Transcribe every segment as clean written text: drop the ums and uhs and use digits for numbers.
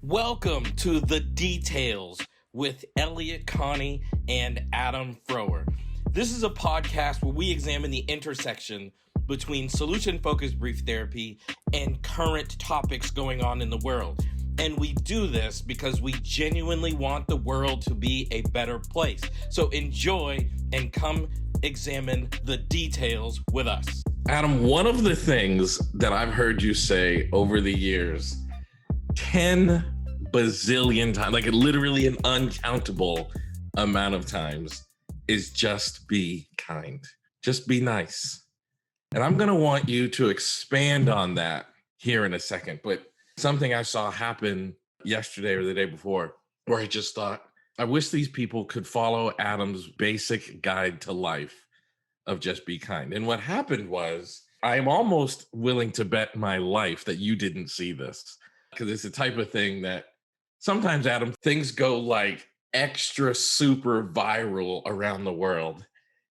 Welcome to The Details with Elliott, Connie, and Adam Frower. This is a podcast where we examine the intersection between solution-focused brief therapy and current topics going on in the world. And we do this because we genuinely want the world to be a better place. So enjoy and come examine the details with us. Adam, one of the things that I've heard you say over the years 10 bazillion times, like literally an uncountable amount of times, is just be kind. Just be nice. And I'm going to want you to expand on that here in a second. But something I saw happen yesterday or the day before, where I just thought, I wish these people could follow Adam's basic guide to life of just be kind. And what happened was, I'm almost willing to bet my life that you didn't see this, because it's the type of thing that sometimes, Adam, things go like extra super viral around the world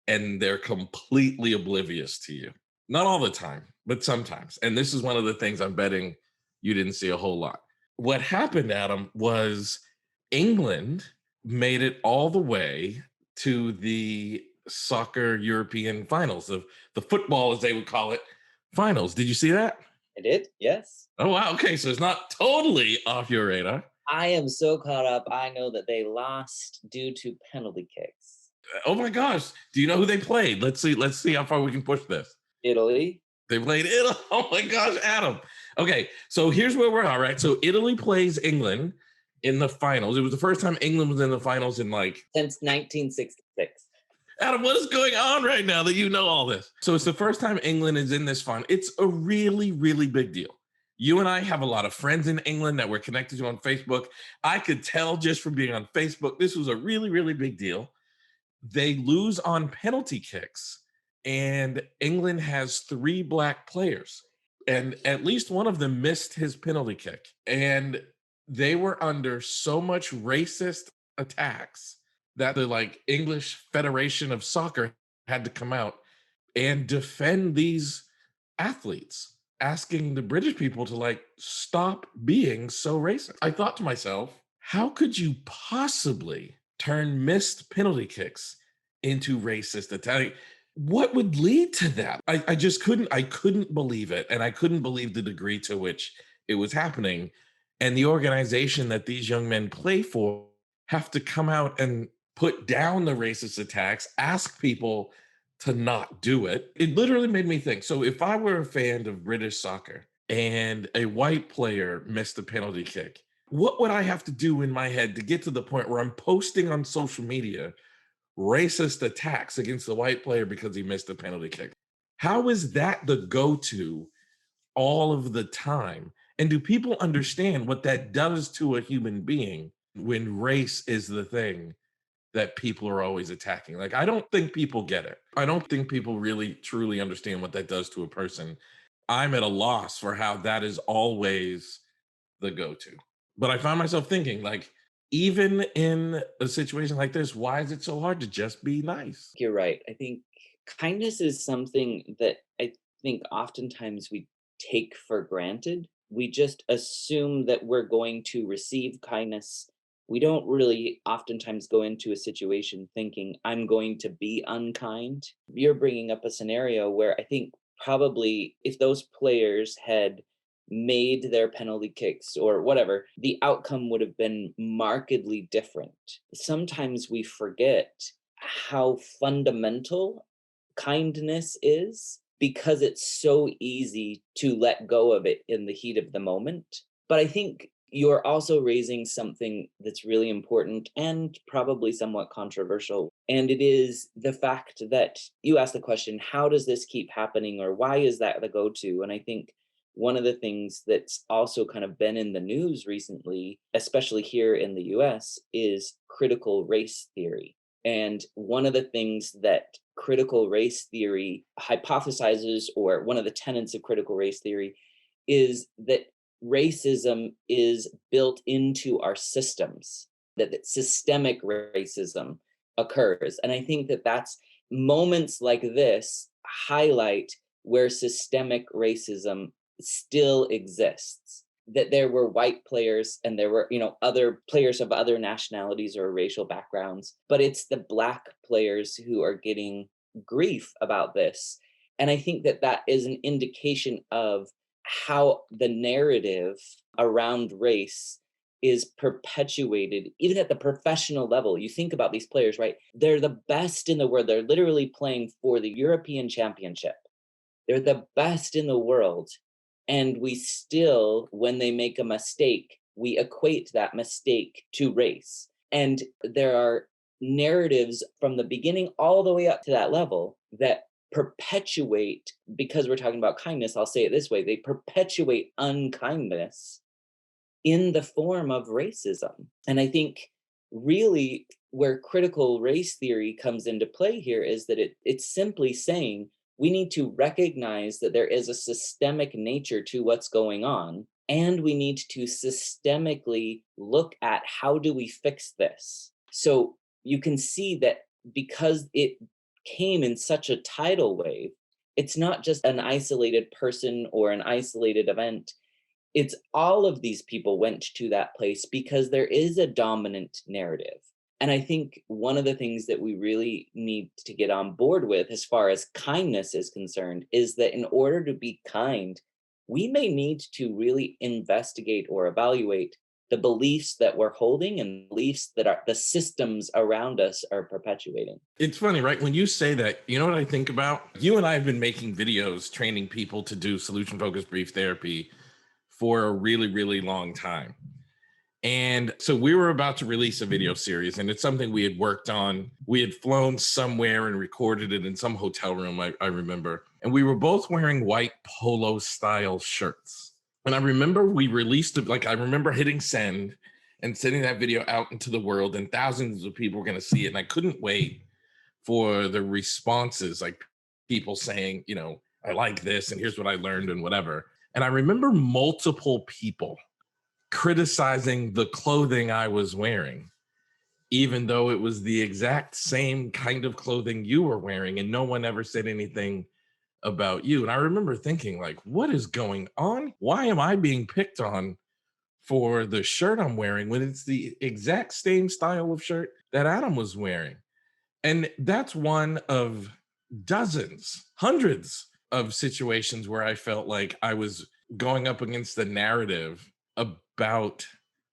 and they're completely oblivious to you. Not all the time, but sometimes. And this is one of the things I'm betting you didn't see a whole lot. What happened, Adam, was England made it all the way to the soccer European finals, of the football, as they would call it, finals. Did you see that? I did, yes. Oh, wow. Okay, so it's not totally off your radar. I am so caught up. I know that they lost due to penalty kicks. Oh my gosh. Do you know who they played? Let's see how far we can push this. Italy. They played Italy. Oh my gosh, Adam. Okay, so here's where we're at, right? So Italy plays England in the finals. It was the first time England was in the finals in since 1966. Adam, what is going on right now that you know all this? So it's the first time England is in this final. It's a really, really big deal. You and I have a lot of friends in England that we're connected to on Facebook. I could tell just from being on Facebook, this was a really, really big deal. They lose on penalty kicks, and England has 3 black players, and at least one of them missed his penalty kick. And they were under so much racist attacks that the English Federation of Soccer had to come out and defend these athletes, asking the British people to stop being so racist. I thought to myself, how could you possibly turn missed penalty kicks into racist attack? What would lead to that? I just couldn't believe it. And I couldn't believe the degree to which it was happening. And the organization that these young men play for have to come out and put down the racist attacks, ask people to not do it. It literally made me think. So if I were a fan of British soccer and a white player missed a penalty kick, what would I have to do in my head to get to the point where I'm posting on social media racist attacks against the white player because he missed a penalty kick? How is that the go-to all of the time? And do people understand what that does to a human being when race is the thing that people are always attacking? I don't think people get it. I don't think people really truly understand what that does to a person. I'm at a loss for how that is always the go-to. But I find myself thinking, even in a situation like this, why is it so hard to just be nice? You're right. I think kindness is something that I think oftentimes we take for granted. We just assume that we're going to receive kindness. We don't really oftentimes go into a situation thinking, I'm going to be unkind. You're bringing up a scenario where I think probably if those players had made their penalty kicks or whatever, the outcome would have been markedly different. Sometimes we forget how fundamental kindness is because it's so easy to let go of it in the heat of the moment. But I think you're also raising something that's really important and probably somewhat controversial. And it is the fact that you asked the question, how does this keep happening, or why is that the go-to? And I think one of the things that's also kind of been in the news recently, especially here in the US, is critical race theory. And one of the things that critical race theory hypothesizes, or one of the tenets of critical race theory, is that racism is built into our systems, that systemic racism occurs. And I think that that's moments like this highlight where systemic racism still exists. that there were white players and there were, other players of other nationalities or racial backgrounds, but it's the Black players who are getting grief about this. And I think that that is an indication of how the narrative around race is perpetuated even at the professional level. You think about these players, right? They're the best in the world. They're literally playing for the European Championship. They're the best in the world. And we still, when they make a mistake, we equate that mistake to race. And there are narratives from the beginning all the way up to that level that perpetuate, because we're talking about kindness, I'll say it this way, they perpetuate unkindness in the form of racism. And I think really where critical race theory comes into play here is that it's simply saying we need to recognize that there is a systemic nature to what's going on, and we need to systemically look at how do we fix this. So you can see that because it came in such a tidal wave, it's not just an isolated person or an isolated event. It's all of these people went to that place because there is a dominant narrative. And I think one of the things that we really need to get on board with as far as kindness is concerned is that in order to be kind, we may need to really investigate or evaluate the beliefs that we're holding and beliefs that are the systems around us are perpetuating. It's funny, right? When you say that, you know what I think about? You and I have been making videos training people to do solution focused brief therapy for a really, really long time. And so we were about to release a video series, and it's something we had worked on. We had flown somewhere and recorded it in some hotel room, I remember. And we were both wearing white polo style shirts. And I remember we released it, like I remember hitting send and sending that video out into the world, and thousands of people were going to see it. And I couldn't wait for the responses, like people saying, I like this, and here's what I learned, and whatever. And I remember multiple people criticizing the clothing I was wearing, even though it was the exact same kind of clothing you were wearing, and no one ever said anything about you. And I remember thinking, like, what is going on? Why am I being picked on for the shirt I'm wearing when it's the exact same style of shirt that Adam was wearing? And that's one of dozens, hundreds of situations where I felt like I was going up against the narrative about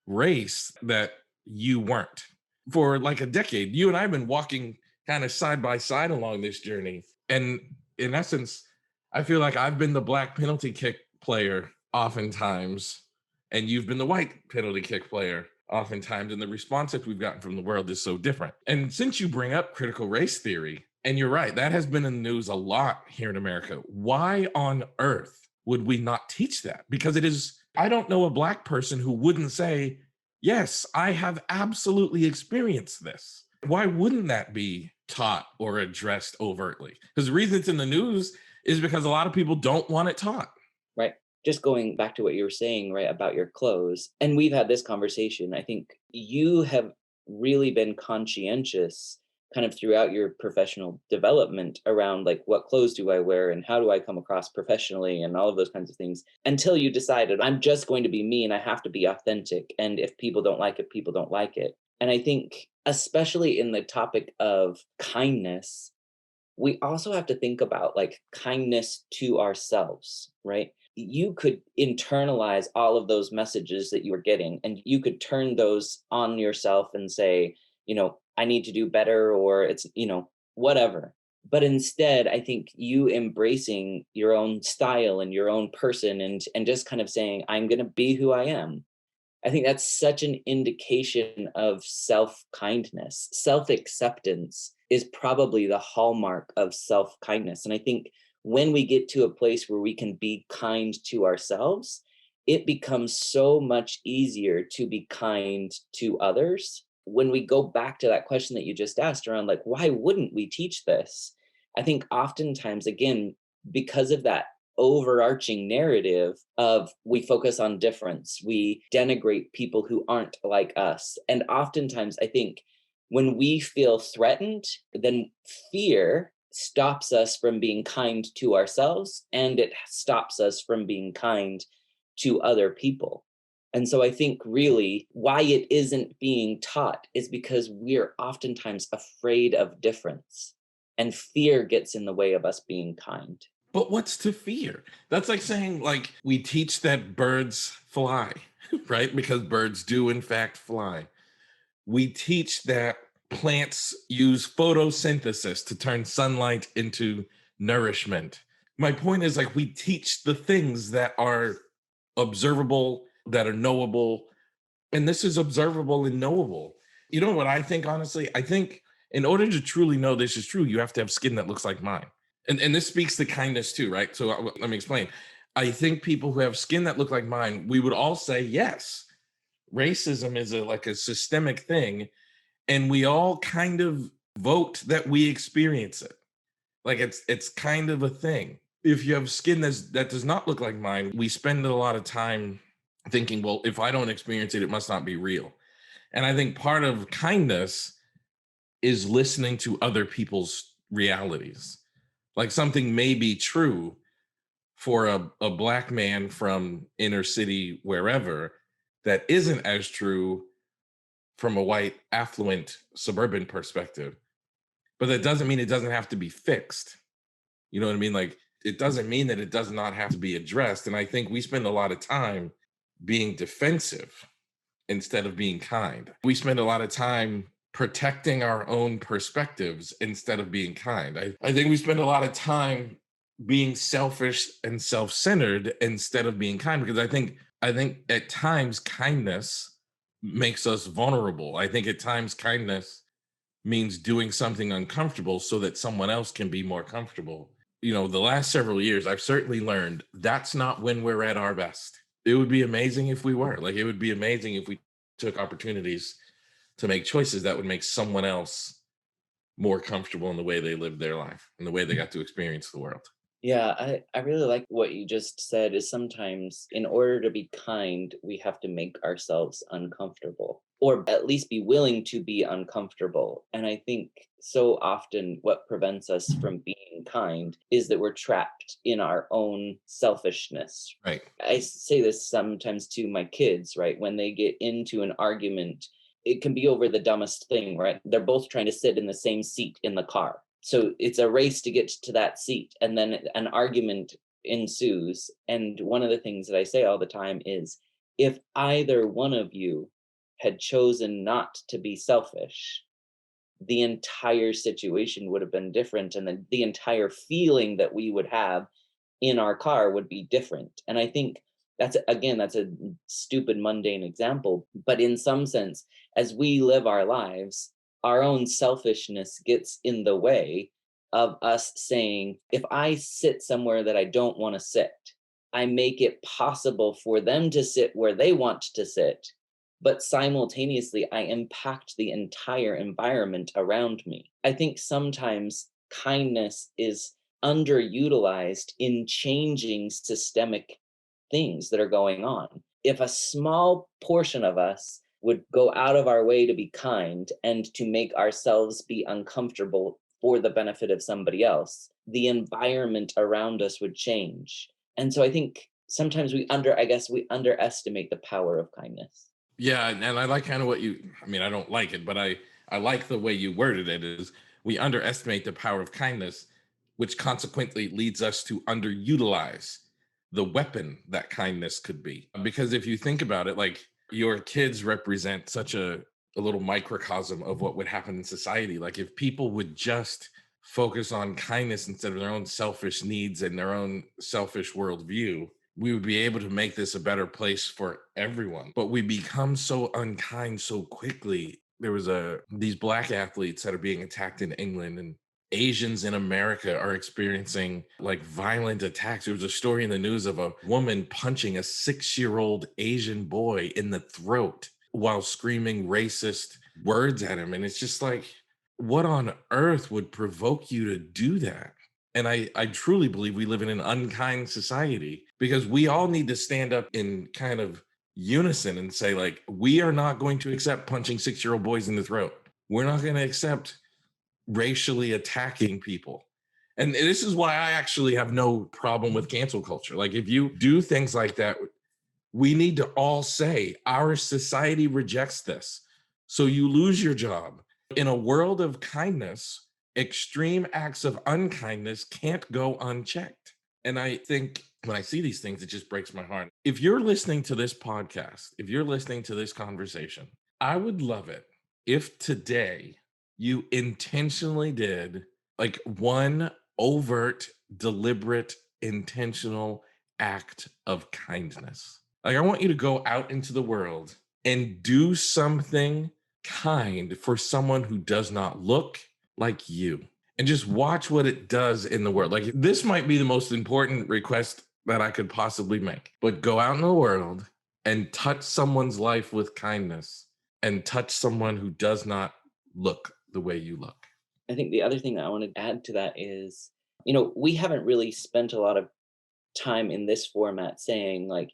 race that you weren't. For like a decade, you and I have been walking kind of side by side along this journey. And in essence, I feel like I've been the black penalty kick player oftentimes, and you've been the white penalty kick player oftentimes. And the response that we've gotten from the world is so different. And since you bring up critical race theory, and you're right, that has been in the news a lot here in America. Why on earth would we not teach that? Because it is, I don't know a black person who wouldn't say, yes, I have absolutely experienced this. Why wouldn't that be taught or addressed overtly? Because the reason it's in the news is because a lot of people don't want it taught. Right. Just going back to what you were saying, right, about your clothes, and we've had this conversation. I think you have really been conscientious kind of throughout your professional development around like what clothes do I wear and how do I come across professionally and all of those kinds of things until you decided I'm just going to be me and I have to be authentic. And if people don't like it, people don't like it. And I think, especially in the topic of kindness, we also have to think about like kindness to ourselves, right? You could internalize all of those messages that you were getting and you could turn those on yourself and say, I need to do better, or it's, whatever. But instead, I think you embracing your own style and your own person and just kind of saying, I'm going to be who I am. I think that's such an indication of self-kindness. Self-acceptance is probably the hallmark of self-kindness. And I think when we get to a place where we can be kind to ourselves, it becomes so much easier to be kind to others. When we go back to that question that you just asked around, like, why wouldn't we teach this? I think oftentimes, again, because of that overarching narrative of we focus on difference, we denigrate people who aren't like us. And oftentimes, I think when we feel threatened, then fear stops us from being kind to ourselves and it stops us from being kind to other people. And so I think really why it isn't being taught is because we're oftentimes afraid of difference, and fear gets in the way of us being kind. But what's to fear? That's like saying, like, we teach that birds fly, right? Because birds do, in fact, fly. We teach that plants use photosynthesis to turn sunlight into nourishment. My point is, like, we teach the things that are observable, that are knowable, and this is observable and knowable. You know what I think, honestly? I think in order to truly know this is true, you have to have skin that looks like mine. And this speaks to kindness too, right? So let me explain. I think people who have skin that look like mine, we would all say yes. Racism is like a systemic thing, and we all kind of vote that we experience it. Like it's kind of a thing. If you have skin that does not look like mine, we spend a lot of time thinking, well, if I don't experience it, it must not be real. And I think part of kindness is listening to other people's realities. Like something may be true for a black man from inner city, wherever, that isn't as true from a white, affluent, suburban perspective. But that doesn't mean it doesn't have to be fixed. You know what I mean? Like, it doesn't mean that it does not have to be addressed. And I think we spend a lot of time being defensive instead of being kind. We spend a lot of time protecting our own perspectives instead of being kind. I think we spend a lot of time being selfish and self-centered instead of being kind, because I think at times kindness makes us vulnerable. I think at times kindness means doing something uncomfortable so that someone else can be more comfortable. You know, the last several years, I've certainly learned that's not when we're at our best. It would be amazing if we were. Like, it would be amazing if we took opportunities to make choices that would make someone else more comfortable in the way they lived their life and the way they got to experience the world. Yeah, I really like what you just said is sometimes in order to be kind, we have to make ourselves uncomfortable or at least be willing to be uncomfortable. And I think so often what prevents us from being kind is that we're trapped in our own selfishness. Right. I say this sometimes to my kids, right? When they get into an argument, it can be over the dumbest thing, right? They're both trying to sit in the same seat in the car. So it's a race to get to that seat, and then an argument ensues. And one of the things that I say all the time is if either one of you had chosen not to be selfish, the entire situation would have been different. And then the entire feeling that we would have in our car would be different. And I think that's a stupid, mundane example. But in some sense, as we live our lives, our own selfishness gets in the way of us saying, if I sit somewhere that I don't want to sit, I make it possible for them to sit where they want to sit, but simultaneously, I impact the entire environment around me. I think sometimes kindness is underutilized in changing systemic things that are going on. If a small portion of us would go out of our way to be kind and to make ourselves be uncomfortable for the benefit of somebody else, the environment around us would change. And so I think sometimes I guess we underestimate the power of kindness. Yeah, and I like kind of what I mean, I don't like it, but I like the way you worded it is we underestimate the power of kindness, which consequently leads us to underutilize the weapon that kindness could be. Because if you think about it, like your kids represent such a little microcosm of what would happen in society. Like if people would just focus on kindness instead of their own selfish needs and their own selfish worldview, we would be able to make this a better place for everyone. But we become so unkind so quickly. There was these black athletes that are being attacked in England, and Asians in America are experiencing like violent attacks. There was a story in the news of a woman punching a 6-year-old Asian boy in the throat while screaming racist words at him. And it's just like, what on earth would provoke you to do that? And I truly believe we live in an unkind society because we all need to stand up in kind of unison and say, like, we are not going to accept punching 6-year-old boys in the throat. We're not going to accept racially attacking people. And this is why I actually have no problem with cancel culture. Like, if you do things like that, We need to all say our society rejects this. So you lose your job. In a world of kindness, extreme acts of unkindness can't go unchecked. And I think when I see these things, it just breaks my heart. If you're listening to this podcast, if you're listening to this conversation, I would love it if today you intentionally did like one overt, deliberate, intentional act of kindness. Like, I want you to go out into the world and do something kind for someone who does not look like you, and just watch what it does in the world. Like, this might be the most important request that I could possibly make, but go out in the world and touch someone's life with kindness and touch someone who does not look the way you look. I think the other thing that I want to add to that is, we haven't really spent a lot of time in this format saying, like,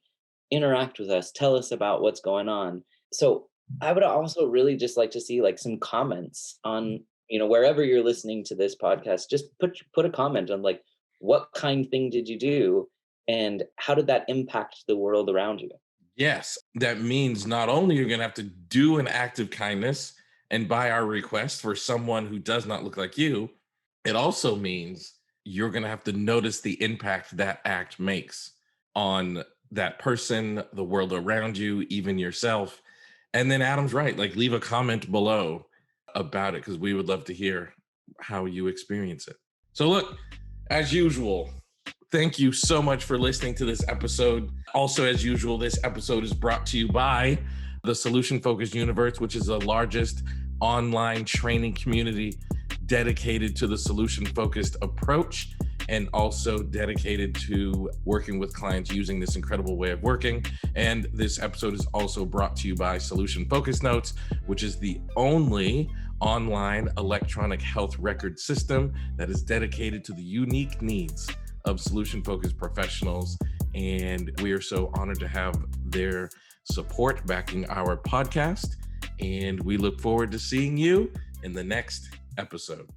interact with us, tell us about what's going on. So I would also really just like to see like some comments on, wherever you're listening to this podcast. Just put a comment on, like, what kind thing did you do and how did that impact the world around you? Yes, that means not only you're going to have to do an act of kindness and by our request for someone who does not look like you, it also means you're going to have to notice the impact that act makes on that person, the world around you, even yourself. And then Adam's right, like, leave a comment below about it because we would love to hear how you experience it. So look, as usual, thank you so much for listening to this episode. Also, as usual, this episode is brought to you by the Solution Focused Universe, which is the largest online training community dedicated to the solution focused approach and also dedicated to working with clients using this incredible way of working. And this episode is also brought to you by Solution Focus Notes, which is the only online electronic health record system that is dedicated to the unique needs of solution-focused professionals. And we are so honored to have their support backing our podcast. And we look forward to seeing you in the next episode.